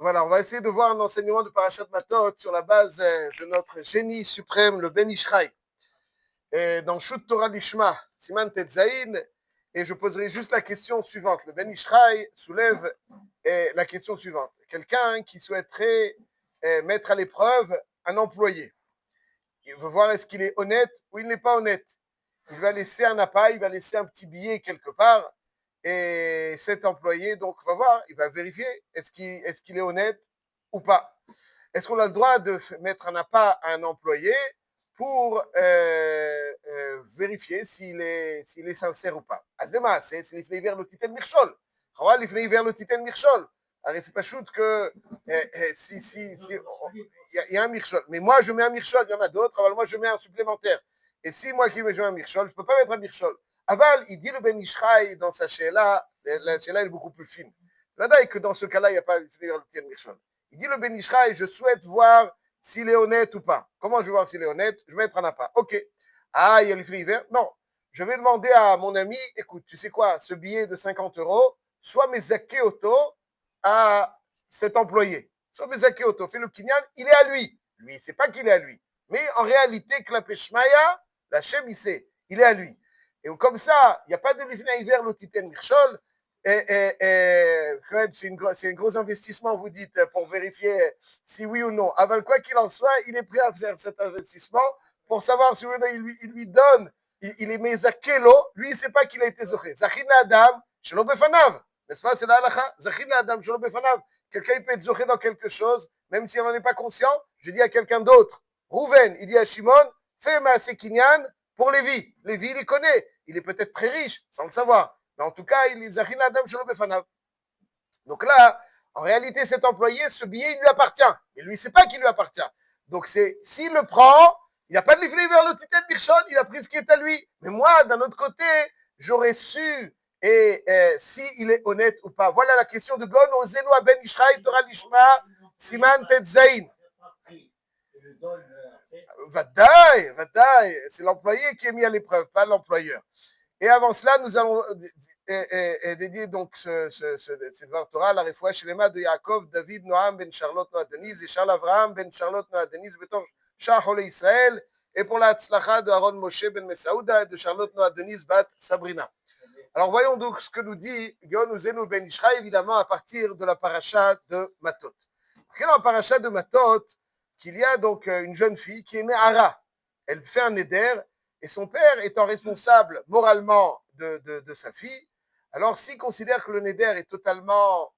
Voilà, on va essayer de voir un enseignement de Parashat Matot sur la base de notre génie suprême, le Ben Ishraï. Dans Shut Torah Lishma, Siman Tetzaïn, et je poserai juste la question suivante. Le Ben Ishraï soulève la question suivante. Quelqu'un qui souhaiterait mettre à l'épreuve un employé. Il veut voir est-ce qu'il est honnête ou il n'est pas honnête. Il va laisser un appât, il va laisser un petit billet quelque part. Et cet employé, donc, va voir, il va vérifier est-ce qu'il est honnête ou pas. Est-ce qu'on a le droit de mettre un appât à un employé pour vérifier s'il est sincère ou pas? Azema, c'est l'ifnei vers le titel mirchol. L'ifnei vers le titel mirchol. Alors, c'est pas shoot que il y a un mirchol. Mais moi, je mets un mirchol, il y en a d'autres. Alors, moi, je mets un supplémentaire. Et si moi qui mets un mirchol, je ne peux pas mettre un mirchol. Aval, il dit le Ben Ishraï dans sa sheila, la sheila est beaucoup plus fine. Là, que dans ce cas-là, il n'y a pas l'ifnei vers le titel mirchol. Il dit le Ben Ishraï, je souhaite voir s'il est honnête ou pas. Comment je vais voir s'il est honnête? Je vais mettre un appât. Ok. Ah, il y a l'ifnei vert? Non. Je vais demander à mon ami, écoute, tu sais quoi, ce billet de 50 euros, soit mes zaké auto à cet employé. Soit mes zaké auto, fais le kinyan, il est à lui. Lui, il ne sait pas qu'il est à lui. Mais en réalité, Klapeshmaya, la Shem, il sait, il est à lui. Et comme ça, il n'y a pas de l'ifnei vert, l'otiten mirchol. C'est un gros investissement, vous dites, pour vérifier si oui ou non. Avant quoi qu'il en soit, il est prêt à faire cet investissement pour savoir si oui ou non il lui donne, il est mis à kelo, lui il ne sait pas qu'il a été zoché. Zachin Adam, shelo befanav. N'est-ce pas? C'est la halakha. Zachin Adam, shelo befanav. Quelqu'un il peut être zoché dans quelque chose, même s'il n'en est pas conscient. Je dis à quelqu'un d'autre. Rouven, il dit à Shimon, fais ma sekinyan pour Lévi. Lévi, il les connaît. Il est peut-être très riche, sans le savoir. Mais en tout cas, il est Zachin Adam, shelo befanav. Donc là, en réalité, cet employé, ce billet, il lui appartient. Mais lui, il ne sait pas qu'il lui appartient. Donc, s'il le prend, il n'a pas de l'ifnei vers le titan Birchon, il a pris ce qui est à lui. Mais moi, d'un autre côté, j'aurais su s'il est honnête ou pas. Voilà la question de Gon, Ozenu Ben Ishraï, Torah Lishma, Siman Tetzaïn. Vadaï, c'est l'employé qui est mis à l'épreuve, pas l'employeur. Et avant cela, nous allons dédier donc ce Dvar Torah à la réfoua shelema de Yaakov, David, Noam, Ben Charlotte, Noah, Denise, et Charles Avraham, Ben Charlotte, Noah, Denise, Betor, Shah, Hole Israël, et pour la Tzlacha de Aaron Moshe, Ben Mesaouda, et de Charlotte, Noah, Denise, Bat, Sabrina. Alors voyons donc ce que nous dit Gon Uzenu Ben Ishraï, évidemment à partir de la paracha de Matot. Dans la paracha de Matot, qu'il y a donc une jeune fille qui est Me'ara. Elle fait un neder, et son père étant responsable moralement de sa fille, alors s'il considère que le neder est totalement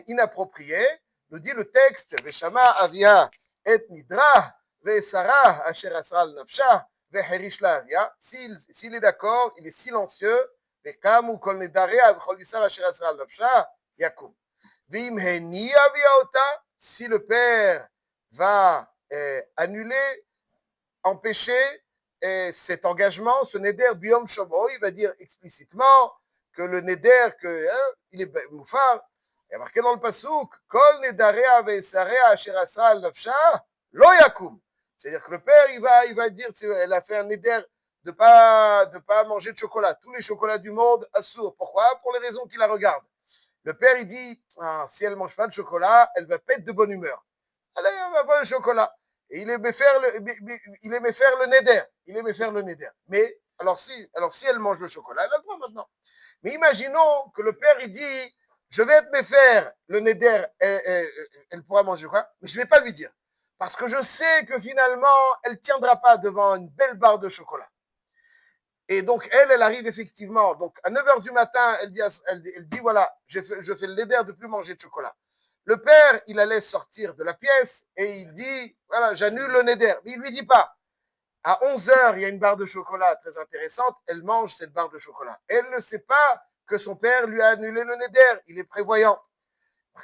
inapproprié, nous dit le texte, Veshama avia et nidra, Vesara asher asra nafsha, Veherish la avia. S'il est d'accord, il est silencieux, Vekamu kol nedarea, Vechol isar asher asra nafsha, Yakum. Vim heni avia ota, si le père va annuler, empêcher cet engagement, ce neder biom shomo, il va dire explicitement que le neder, il est moufar. Il y a marqué dans le pasouk, kol nedarea ve'esarea asher asra al nafsha, lo yakum. C'est-à-dire que le père, il va dire, elle a fait un neder de pas manger de chocolat. Tous les chocolats du monde, assour. Pourquoi? Pour les raisons qui la regardent. Le père, il dit, si elle ne mange pas de chocolat, elle va pas être de bonne humeur. Allez, elle va pas le chocolat. Et il aimait faire le neder. Il aimait faire le neder. Mais, alors si elle mange le chocolat, elle a le droit maintenant. Mais imaginons que le père, il dit, je vais te faire le neder, elle pourra manger quoi? Mais je ne vais pas lui dire. Parce que je sais que finalement, elle ne tiendra pas devant une belle barre de chocolat. Et donc, elle arrive effectivement. Donc, à 9 h du matin, elle dit voilà, je fais le neder de ne plus manger de chocolat. Le père, il la laisse sortir de la pièce et il dit voilà, j'annule le neder. Mais il ne lui dit pas. À 11 h, il y a une barre de chocolat très intéressante. Elle mange cette barre de chocolat. Elle ne sait pas que son père lui a annulé le neder. Il est prévoyant.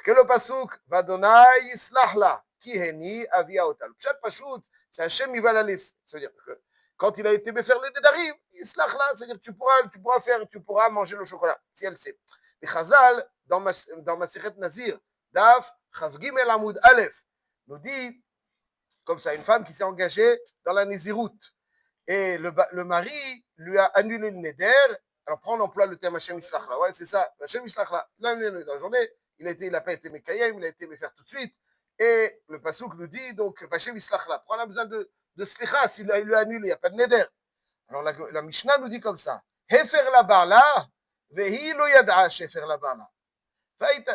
Que le pasouk, Vadonai Yislahla, Kiheni Avia Otal. Pshat Pashout, c'est Hachem, il va la laisser. C'est-à-dire que quand il a été faire le Nedarim, Yislahla, c'est-à-dire que tu pourras manger le chocolat, si elle sait. Et Chazal, dans Masechet Nazir, Daf, Chavgim El Amoud Aleph, nous dit, comme ça, une femme qui s'est engagée dans la Néziroute. Et le mari lui a annulé le Neder. Alors, prends, on emploie le terme Hachem Yislahla. Ouais, c'est ça. Hachem Yislahla. Il l'a annulé dans la journée. il n'a pas été Mekayem, il a été Mefer tout de suite. Et le Passouk nous dit, donc, Vachem Islachla. Pourquoi on a besoin de Slicha s'il lui a annulé, il n'y a pas de Neder. Alors la Mishnah nous dit comme ça. Hefer la barla, vehi lo yada shefer la barla.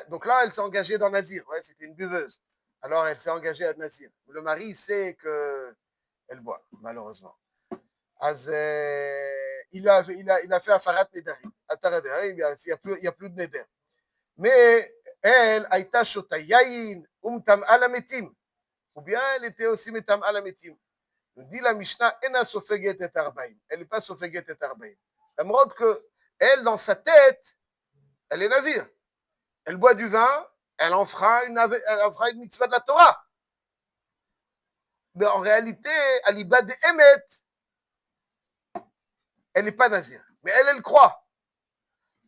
Donc là, elle s'est engagée dans Nazir. Ouais, c'était une buveuse. Alors elle s'est engagée à Nazir. Le mari sait qu'elle boit, malheureusement. אז il a fait Afarat Nedarim. Il n'y a plus de Neder. Mais elle, Aïta Shotayayin, Tam'a la Metim. Ou bien elle était aussi Tam'a la Metim. Nous dit la Mishnah, Ena Sofeget et Arbaim. Elle n'est pas Sofeget et Arbaim. La montre que elle, dans sa tête, elle est Nazir. Elle boit du vin, elle en fera une mitzvah de la Torah. Mais en réalité, Aliba de Emet, elle n'est pas Nazir. Mais elle croit.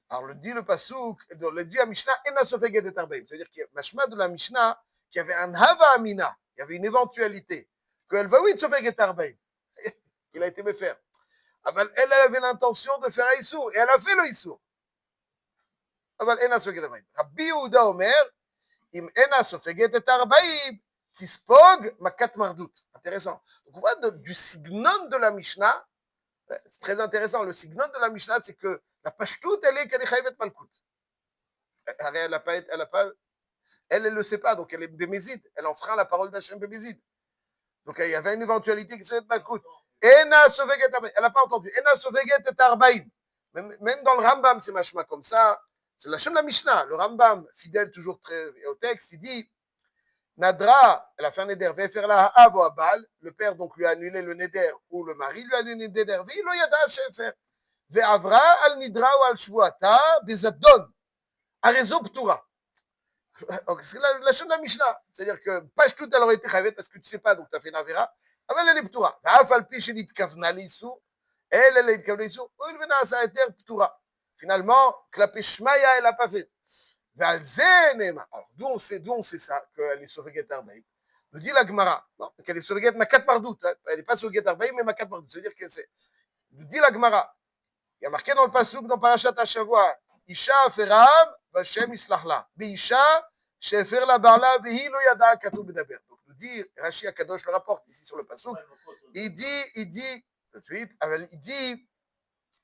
Alors, le dit le Passouk, le dit à Mishnah, Ena Sofeget et Arbaim. C'est-à-dire qu'il y a Mashma de la Mishnah, qu'il y avait un Hava Amina, il y avait une éventualité, qu'elle va, oui, Sofeget et Arbaim. Il a été méfer. Elle avait l'intention de faire un Issour, et elle a fait le Issour. Rabbi Yehuda Omer, Im Ena Sofeget et Arbaim, Tispog, Makat Mardout. Intéressant. Donc, on voit du signon de la Mishnah, c'est très intéressant. Le signon de la Mishnah, c'est que la Pashtout, elle est qu'elle est Chayivet Malkout. Elle ne le sait pas, donc elle est Bémézid. Elle enfreint la parole d'Hachem Bémézid. Donc il y avait une éventualité qui serait Malkout. Ena Sofeget Arbaim. Elle n'a pas entendu. Ena Sofeget et Arbaim. Même dans le Rambam, c'est machma comme ça. C'est la chaîne de la Mishnah. Le Rambam, fidèle toujours très au texte, il dit Nadra, elle a fait un neder, faire la ha'av ou abal. Le père donc lui a annulé le neder, ou le mari lui a annulé le neder. Ve'ilo yada shefer. Ve'avra al nidra ou al shvuata bezadon. Arezo ptura. C'est la chaîne de la Mishnah. C'est-à-dire que page toute elle aurait été chayavet parce que tu ne sais pas, donc tu as fait une avera. Mais elle est ptura. Ve'afal pi shenit kavna l'issou. Elle est kavna l'issou. Ou il vena à sa eter ptura. Finalement, klapé shmaya, elle n'a pas fait. Alors, d'où on sait ça, qu'elle est Sofeget Arbaim. Nous dit la Gemara, qu'elle est Sofeget Makat Mardout. Elle n'est pas Sofeget Arbaim, mais Makat Mardout. C'est-à-dire que c'est. Nous dit la Gemara, il y a marqué dans le Passouk, dans Parashat Hashavua, Isha Aferam, Vashem Islachla. Isha, Shefer la Barla, Vehi lo yada katou bedaber. Donc, nous dit, Rashi Akadosh le rapporte ici sur le Passouk, il dit, tout de suite, il dit,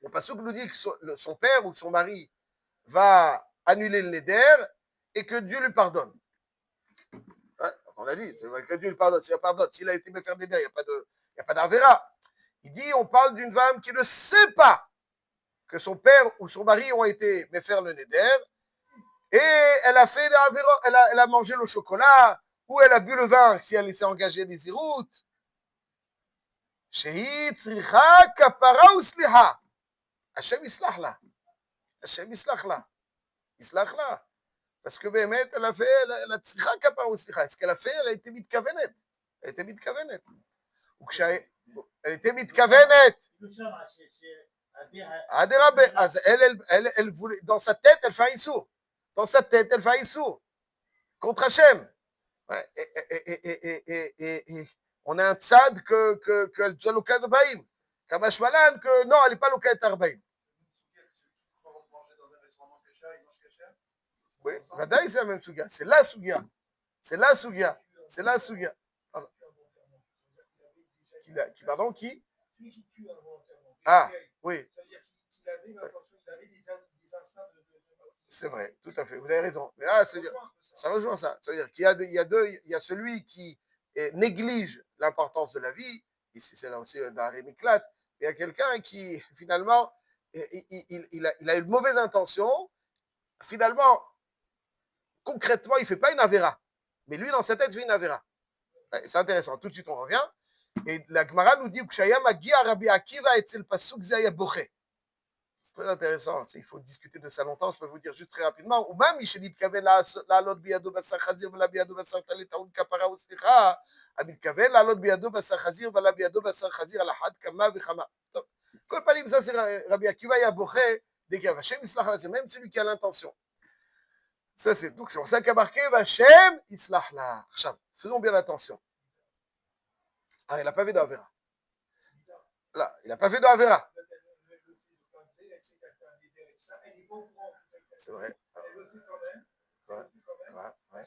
le Passouk nous dit que son père ou son mari va annuler le neder et que Dieu lui pardonne. Ouais, on a dit, c'est vrai que Dieu lui pardonne. S'il a été me faire neder, il n'y a pas d'avera. Il dit, on parle d'une femme qui ne sait pas que son père ou son mari ont été me faire le neder et elle a fait elle a mangé le chocolat ou elle a bu le vin si elle s'est engagée des zirout. Shehi tzricha kapara ou sliha. Hashem islach la. Hashem islach la. Islach la. Parce que Béhémet, elle a fait, elle a tzricha kapara ou sliha. Ce qu'elle a fait, elle a été mitkavenet. Elle était mitkavenet. Elle était mitkavenet. Elle voulait, dans sa tête, elle fait un issour. Dans sa tête, elle fait un issour. Contre Hachem. Ouais, et on a un tzad qu'elle doit l'okat Arbaïm. Kamash Malan, que non, elle n'est pas l'okat Arbaïm. Oui, Vadaï, c'est la même souga. C'est la souga. C'est la souga. C'est la souga. Pardon, qui? Ah, oui. C'est vrai, tout à fait. Vous avez raison. Mais là, ça rejoint ça. C'est-à-dire qu'il y a celui qui néglige l'importance de la vie. Ici, c'est là aussi d'un rémiclate. Il y a quelqu'un qui, finalement, il a une mauvaise intention. Finalement, concrètement, il ne fait pas une avéra. Mais lui, dans sa tête, il fait une avéra. C'est intéressant. Tout de suite, on revient. Et la Gemara nous dit c'est très intéressant. Il faut discuter de ça longtemps. Je peux vous dire juste très rapidement. Ou même, il מתכוון לעלות בידו בשר חזיר ולא בידו בשר טלית טעון כפרה וסליחה, המתכוון לעלות בידו בשר חזיר ולא בידו בשר חזיר על אחת כמה וכמה. טוב, כל פנים, ça c'est Rabbi Akiva Yabouché, dès qu'il y a Hachem Islach la, c'est même celui qui a l'intention. Ça c'est donc c'est pour ça qu'il y a marqué Hachem Islach la. Faisons bien attention. Ah, il n'a pas fait d'Avera. Là, il n'a pas fait d'Avera. C'est vrai. Ouais. Ouais.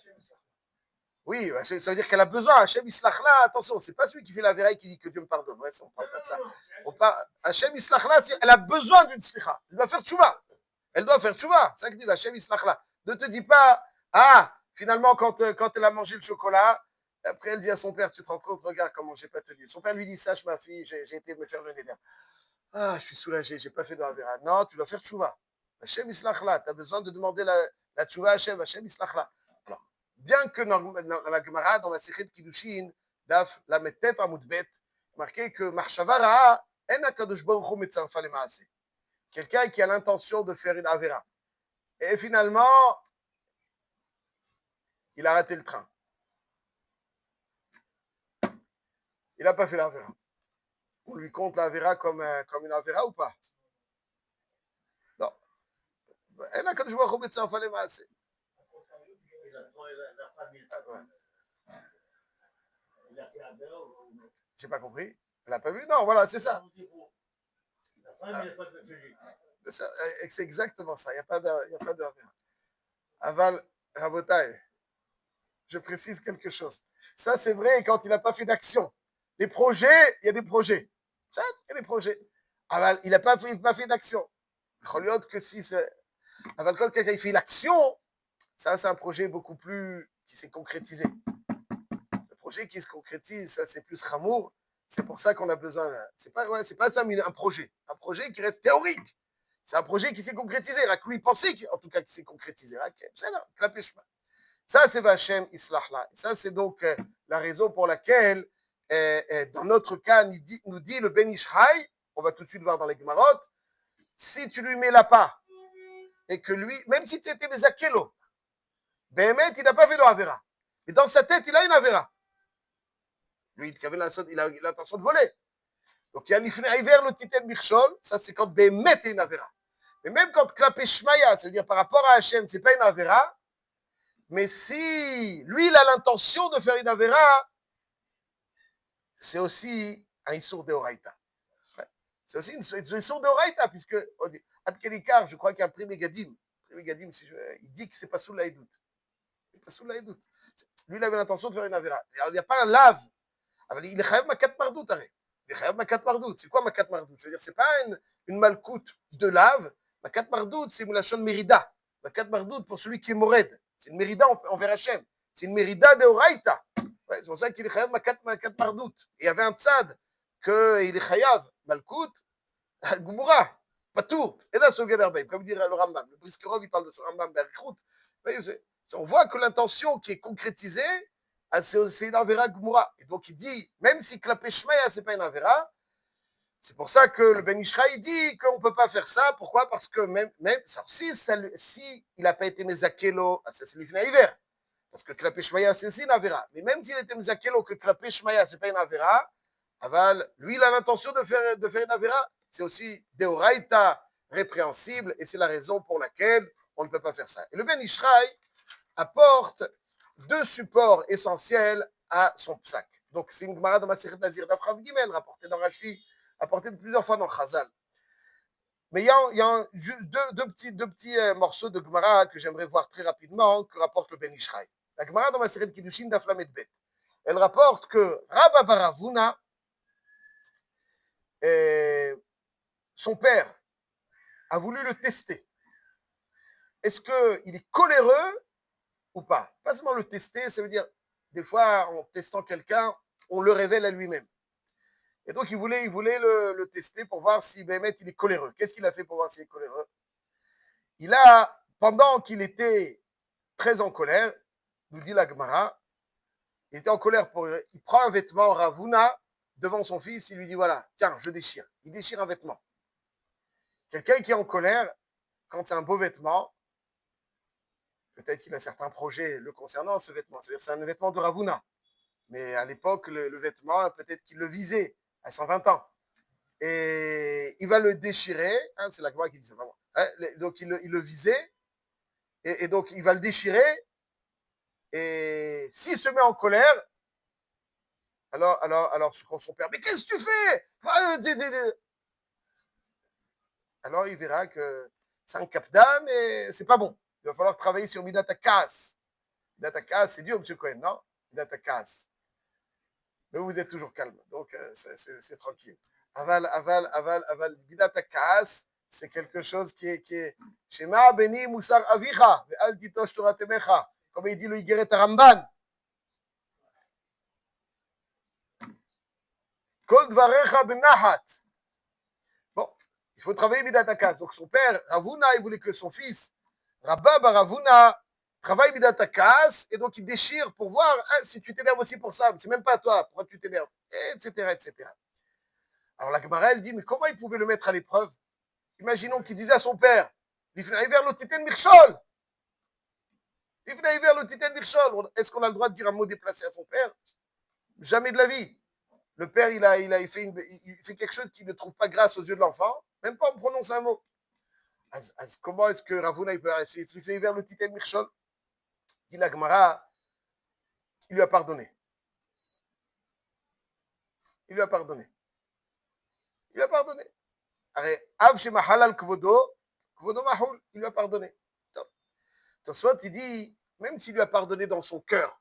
Oui, ça veut dire qu'elle a besoin. Hachem Islachla, attention, c'est pas celui qui fait la vérité qui dit que Dieu me pardonne. Ouais, on parle pas de ça. Hachem Islachla, elle a besoin d'une slicha. Elle doit faire tchouva. Elle doit faire tchouva. C'est ça que dit Hachem Islachla. Ne te dis pas, finalement, quand elle a mangé le chocolat, après elle dit à son père, tu te rends compte, regarde comment j'ai pas tenu. Son père lui dit, sache ma fille, j'ai été me faire le neder. Je suis soulagé, j'ai pas fait de Avera. Non, tu dois faire tchouva. Hachem Islachla, tu as besoin de demander la tchouva à Hachem Islachla. Alors, bien que dans la Gemara, dans la Sechet Kiddushin, Daf, la Metet Amoudbet, marqué que Marchavara, En Akadosh Baruch Hu Metzarfa le Maase. Quelqu'un qui a l'intention de faire une Avera. Et finalement, il a raté le train. Il n'a pas fait l'Avera. On lui compte l'Avera comme une Avera ou pas? Non. En Akadosh Baruch Hu Metzarfa le Maase. J'ai pas compris. Elle n'a pas vu? Non, voilà, c'est ça. C'est exactement ça. Il n'y a pas de Aval, Rabotai, je précise quelque chose. Ça, c'est vrai quand il n'a pas fait d'action. Les projets, il y a des projets. Il y a des projets. Aval, il n'a pas fait d'action. Que si Aval, quand quelqu'un fait l'action, ça, c'est un projet beaucoup plus qui s'est concrétisé. Le projet qui se concrétise, ça, c'est plus Ramour. C'est pour ça qu'on a besoin. C'est pas ça, mais un projet. Un projet qui reste théorique. C'est un projet qui s'est concrétisé. Lui pensait en tout cas qu'il s'est concrétisé. C'est là, la pêche. Ça, c'est Vachem Islahla. Ça, c'est donc la raison pour laquelle, dans notre cas, nous dit le Ben Ishraï, on va tout de suite voir dans les Gemarot, si tu lui mets la part, et que lui, même si tu étais Bezakelo, Behemet, il n'a pas fait de Avera. Mais dans sa tête, il a une Avera. Lui, il a l'intention de voler. Donc, il y a l'Ifne Iver, le Titen Birchol, ça c'est quand Behemet est une Avera. Mais même quand Klapé Shmaya, c'est-à-dire par rapport à Hachem, c'est pas une Avera, mais si lui, il a l'intention de faire une Avera, c'est aussi un Issour de Horaïta. Ouais. C'est aussi une Issour de Horaïta, puisque Ad Kelikar, je crois qu'il y a un prix Megadim. Il dit que c'est pas sous l'Aïdout. C'est pas sous l'Aïdout. Lui, il avait l'intention de faire une Avera. Alors, il n'y a pas un lave. Il est chayav makat mardout, arrête. Il est chayav makat mardout. C'est quoi makat mardout? C'est-à-dire, c'est pas une malcoute de lave. Makat mardout, c'est une lachon mérida. Makat mardout, pour celui qui est mored. C'est une mérida envers Hachem. C'est une mérida de Horaïta. Ouais, c'est pour ça qu'il est chayav makat mardout. Et il y avait un tzad qu'il est chayav malkout, gumura, patour. Et là, c'est le Gadarbay, comme dirait le Rambam. Le Briskerov, il parle de ce Rambam Berkhrout. On voit que l'intention qui est concrétisée, c'est une Avera Gmura. Et donc il dit, même si Klapé Shmaya, ce n'est pas une Avera, c'est pour ça que le Ben Ishraï dit qu'on ne peut pas faire ça. Pourquoi? Parce que même si il n'a pas été Mezakelo, ça c'est l'Ifna hiver. Parce que Klapé Shmaya, c'est aussi une Avera. Mais même s'il était Mezakelo, que Klapé Shmaya, ce n'est pas une Avera, Aval, lui, il a l'intention de faire une Avera. C'est aussi Deoraita répréhensible, et c'est la raison pour laquelle on ne peut pas faire ça. Et le Ben Ishraï apporte deux supports essentiels à son psak. Donc, c'est une Gemara dans Masechet Nazir d'Afrav Gimel, rapportée dans Rashi, apportée plusieurs fois dans Chazal. Mais il y a deux petits morceaux de Gemara que j'aimerais voir très rapidement, que rapporte le Ben Ishraï. La Gemara dans Masechet Kiddushin d'Aflamet Bet. Elle rapporte que Rabba Baravuna, son père, a voulu le tester. Est-ce qu'il est coléreux ou pas? Pas seulement le tester, ça veut dire, des fois, en testant quelqu'un, on le révèle à lui-même. Et donc, il voulait le tester pour voir si Béhémet, il est coléreux. Qu'est-ce qu'il a fait pour voir s'il est coléreux? Pendant qu'il était très en colère, nous dit la Gemara, il était en colère, il prend un vêtement, Ravuna, devant son fils, il lui dit, voilà, tiens, je déchire. Il déchire un vêtement. Quelqu'un qui est en colère, quand c'est un beau vêtement, peut-être qu'il a certains projets le concernant, ce vêtement. C'est-à-dire c'est un vêtement de Ravuna. Mais à l'époque, le vêtement, peut-être qu'il le visait à 120 ans. Et il va le déchirer. C'est la Gemara qui dit ça, vraiment. Donc, il le visait. Et donc, il va le déchirer. Et s'il se met en colère, alors son père, mais qu'est-ce que tu fais? Alors, il verra que c'est un capdan et c'est pas bon. Il va falloir travailler sur Midat Akas. Midat c'est dur, M. Cohen, non? Midat mais vous êtes toujours calme, donc c'est tranquille. Aval, Midat c'est quelque chose qui est Shema beni musar avicha, ve'al titosh Torah temecha, comme il dit le Higueret Ramban. Kol dvarecha benahat. Bon, il faut travailler Midat Akas. Donc son père, Ravuna, il voulait que son fils, Rabba Bar Ravuna, travaille Midat Akas, et donc il déchire pour voir si tu t'énerves aussi pour ça. C'est même pas à toi, pourquoi tu t'énerves, etc., etc. Alors la Gemara, elle dit, mais comment il pouvait le mettre à l'épreuve? Imaginons qu'il disait à son père, est-ce qu'on a le droit de dire un mot déplacé à son père? Jamais de la vie. Le père, il fait quelque chose qu'il ne trouve pas grâce aux yeux de l'enfant, même pas en prononçant un mot. Comment est-ce que Ravuna, il peut essayer de faire vers le Titel Mirchol? Dit la Gemara, il lui a pardonné. Il lui a pardonné. Il lui a pardonné. Av Shema Halal Kvodo, Kvodo Mahul, il lui a pardonné. Tosfot, il dit, même s'il lui a pardonné dans son cœur,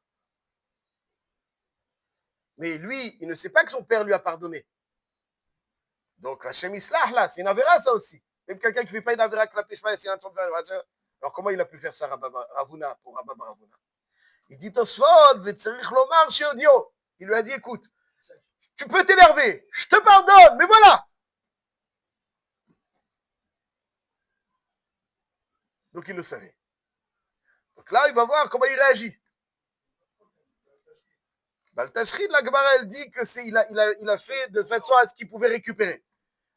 mais lui, il ne sait pas que son père lui a pardonné. Donc, Hachem Islah, là, c'est une avéra, ça aussi. Même quelqu'un qui ne fait pas une avéra que la pêche pas, c'est un truc. Alors, comment il a pu faire ça, Ravuna, pour Rabba Ravuna? Il dit Tosfot, Vetserich Lomar chez Odio. Il lui a dit, écoute, tu peux t'énerver, je te pardonne, mais voilà. Donc, il le savait. Donc là, il va voir comment il réagit. Baltashrid, la Gemara, elle dit que il a fait de façon à ce qu'il pouvait récupérer.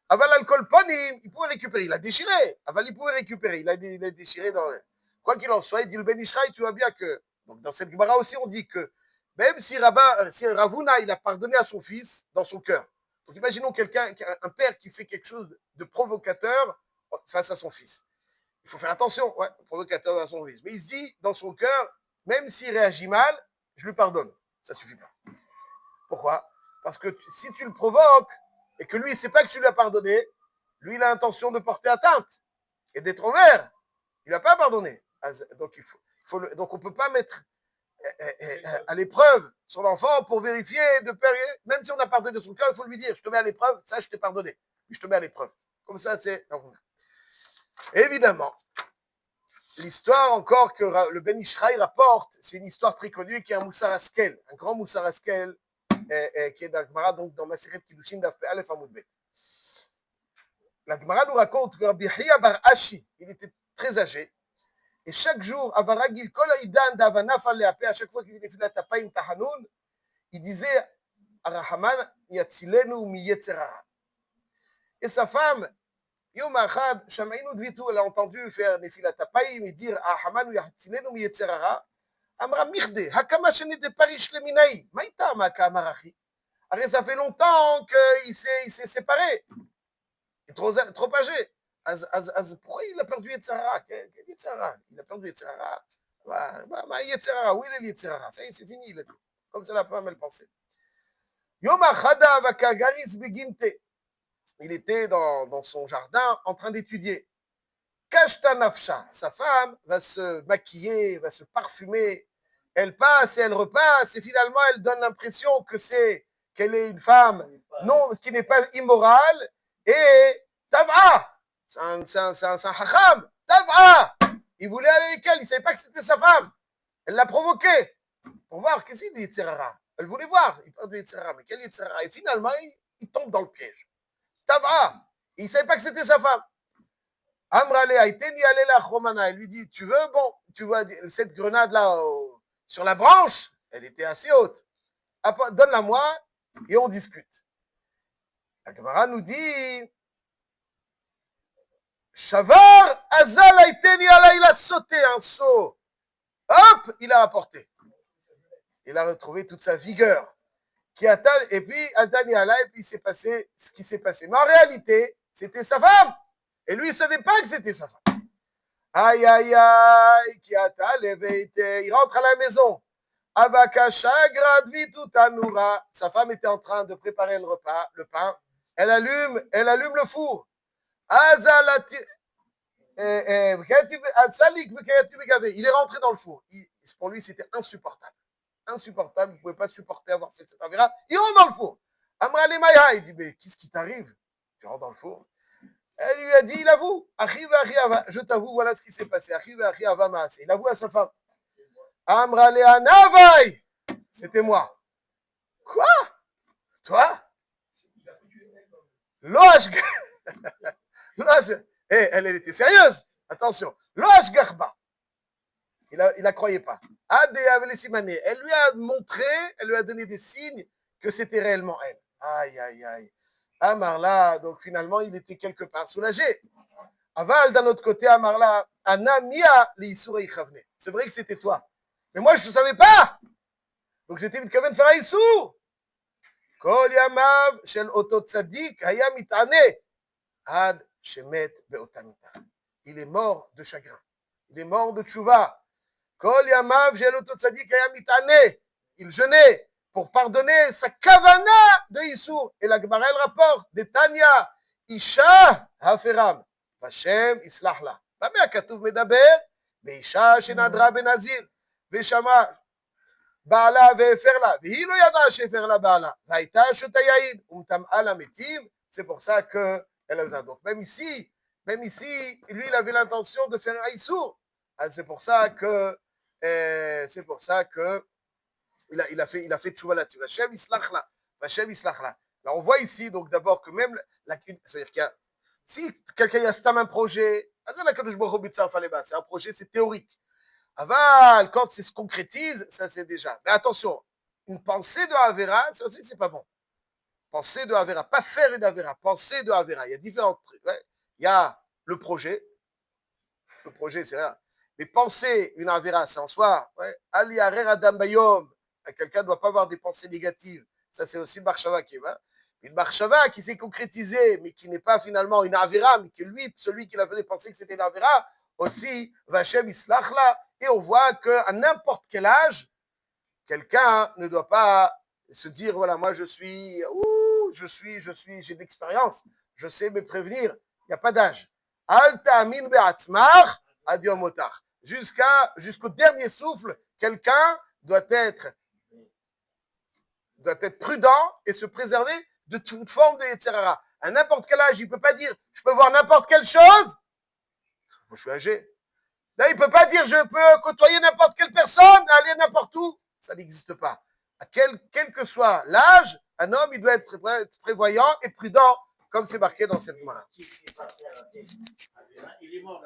Aval alcool ponim, il pouvait récupérer. Il a déchiré. Aval, il pouvait récupérer. Il a déchiré dans. Quoi qu'il en soit, il dit le Ben Ishraï, tu vois bien que. Donc dans cette Gemara aussi, on dit que même si Ravuna, il a pardonné à son fils dans son cœur. Donc imaginons un père qui fait quelque chose de provocateur face à son fils. Il faut faire attention, ouais, provocateur à son fils. Mais il se dit dans son cœur, même s'il réagit mal, je lui pardonne. Ça suffit pas. Pourquoi? Parce que si tu le provoques et que lui, il ne sait pas que tu lui as pardonné, lui, il a l'intention de porter atteinte et d'être envers. Il n'a pas pardonné. Donc, donc on ne peut pas mettre à l'épreuve son enfant pour vérifier, même si on a pardonné de son cœur, il faut lui dire, je te mets à l'épreuve, ça, je t'ai pardonné. Je te mets à l'épreuve. Comme ça, c'est... Évidemment, l'histoire encore que le Ben Ishraï rapporte, c'est une histoire très connue qui est un Moussar Askel, un grand Moussar Askel, qui est dans la Gemara, donc dans Maseret Kiddushin d'Af Aleph Amud Bet. La Gemara nous raconte que Rabbi Hiya bar Ashi, il était très âgé, et chaque jour, Avaragil Kol Aidan d'Avanaf Aleapé, à chaque fois qu'il venait filer Tapaim Tahanoun, il disait Arahaman Yatzilenu mi Yetzerara. Et sa femme, Yom Achad, Shamainu Dvitu, elle a entendu faire des filat Tapaim et dire Arahaman Yatzilenu mi Yetzerara. Amra Michde, Hakama Shene Parish Leminaï, Maïta Makama Rachi. Alors, ça fait longtemps qu'il s'est séparé. Il est trop âgé. Pourquoi il a perdu Yetzirara? Quel Yetzirara? Il a perdu Yetzirara. Yetzirara, où il est Yetzirara? Ça y est, c'est fini. Il a dit. Comme ça, il a pas mal pensé. Yom Achada Vakagaris Beginte. Il était dans son jardin en train d'étudier. Kashta Nafsha. Sa femme va se maquiller, va se parfumer. Elle passe et elle repasse. Et finalement, elle donne l'impression qu'elle est une femme non, qui n'est pas immorale. Et Tav'a, c'est un hacham, Tav'a, il voulait aller avec elle, il ne savait pas que c'était sa femme. Elle l'a provoqué pour voir qu'est-ce qu'il dit, Yitzhara. Elle voulait voir, il parle de Yitzhara, mais quel Yitzhara? Et finalement, il tombe dans le piège. Tav'a, il ne savait pas que c'était sa femme. Amrale, Aïteni Alela Chomana, il lui dit, tu veux, bon, tu vois cette grenade-là sur la branche, elle était assez haute. Donne-la moi et on discute. La Gemara nous dit, Shavar Azal Aïteni Ala, il a sauté un saut. Hop, il a apporté. Il a retrouvé toute sa vigueur. Et puis, Altani Ala, et puis il s'est passé ce qui s'est passé. Mais en réalité, c'était sa femme. Et lui, il ne savait pas que c'était sa femme. Aïe, aïe, aïe, il rentre à la maison. Avakasha Gradvi Tutanura. Sa femme était en train de préparer le repas, le pain. Elle allume le four. Azalati. Il est rentré dans le four. Pour lui, c'était insupportable. Insupportable, il ne pouvait pas supporter avoir fait cette avéra. Il rentre dans le four. Amra le Maya, il dit, mais qu'est-ce qui t'arrive? Tu rentres dans le four. Elle lui a dit, il avoue, je t'avoue, voilà ce qui s'est passé. Il avoue à sa femme. Amra le Anavai, c'était moi. Quoi? Toi? Loach. Elle était sérieuse. Attention. Loach Garba. Il la croyait pas. Elle lui a montré, elle lui a donné des signes que c'était réellement elle. Aïe, aïe, aïe. Amarla, donc finalement, il était quelque part soulagé. Aval, d'un autre côté, Amarla, Anamia, l'Issour Chavne. C'est vrai que c'était toi. Mais moi, je ne savais pas. Donc j'étais vite Kaven faire un Issour. Kol Yamav, Shel Oto Tzadik, Haya Mitane, Ad Shemet Beotamita. Il est mort de chagrin. Il est mort de tchouva. Kol Yamav, Shel Oto Tzadik, Haya Mitane. Il jeûnait pour pardonner sa kavana de Issour. Et la Gemara, elle rapporte, de Tanya, Isha Haferam, Vashem Islahla. במה הכתוב מדבר? באישה שנדרה בנזיר, ושמע בעלה והפר לה, והיא לא ידעה שהפר לה בעלה, והייתה שותה יין, ומטמאה למתים, c'est pour ça que elle a besoin. Donc même ici, lui, il avait l'intention de faire un Issour. C'est pour ça que il a fait tchouva là-dessus. Vashem Islachla. Vashem Islachla. Alors on voit ici, donc d'abord que même, c'est-à-dire qu'il y a, si quelqu'un a stam un projet, c'est un projet, c'est théorique. Aval, quand ça se concrétise, ça c'est déjà. Mais attention, une pensée de Avera, ça aussi c'est pas bon. Pensée de Avera, pas faire une Avera, pensée de Avera. Il y a différents trucs. Ouais. Il y a le projet c'est rien. Mais penser une Avera, c'est en soi. Ali Arer Adam Bayom. Quelqu'un ne doit pas avoir des pensées négatives. Ça, c'est aussi Barshava qui est. Une Barshava qui s'est concrétisée, mais qui n'est pas finalement une Avera, mais que lui, celui qui l'a fait penser que c'était une Avera, aussi, Vashem Islachla. Et on voit qu'à n'importe quel âge, quelqu'un ne doit pas se dire, voilà, moi j'ai de l'expérience, je sais me prévenir, il n'y a pas d'âge. Al ta'amin be'atzmar ad yom motar. Jusqu'au dernier souffle, quelqu'un doit être prudent et se préserver de toute forme de Yetzirara. À n'importe quel âge, il ne peut pas dire, je peux voir n'importe quelle chose. Moi, je suis âgé. Là, il ne peut pas dire, je peux côtoyer n'importe quelle personne, aller n'importe où. Ça n'existe pas. Quel que soit l'âge, un homme, il doit être prévoyant et prudent, comme c'est marqué dans cette main. Il est mort.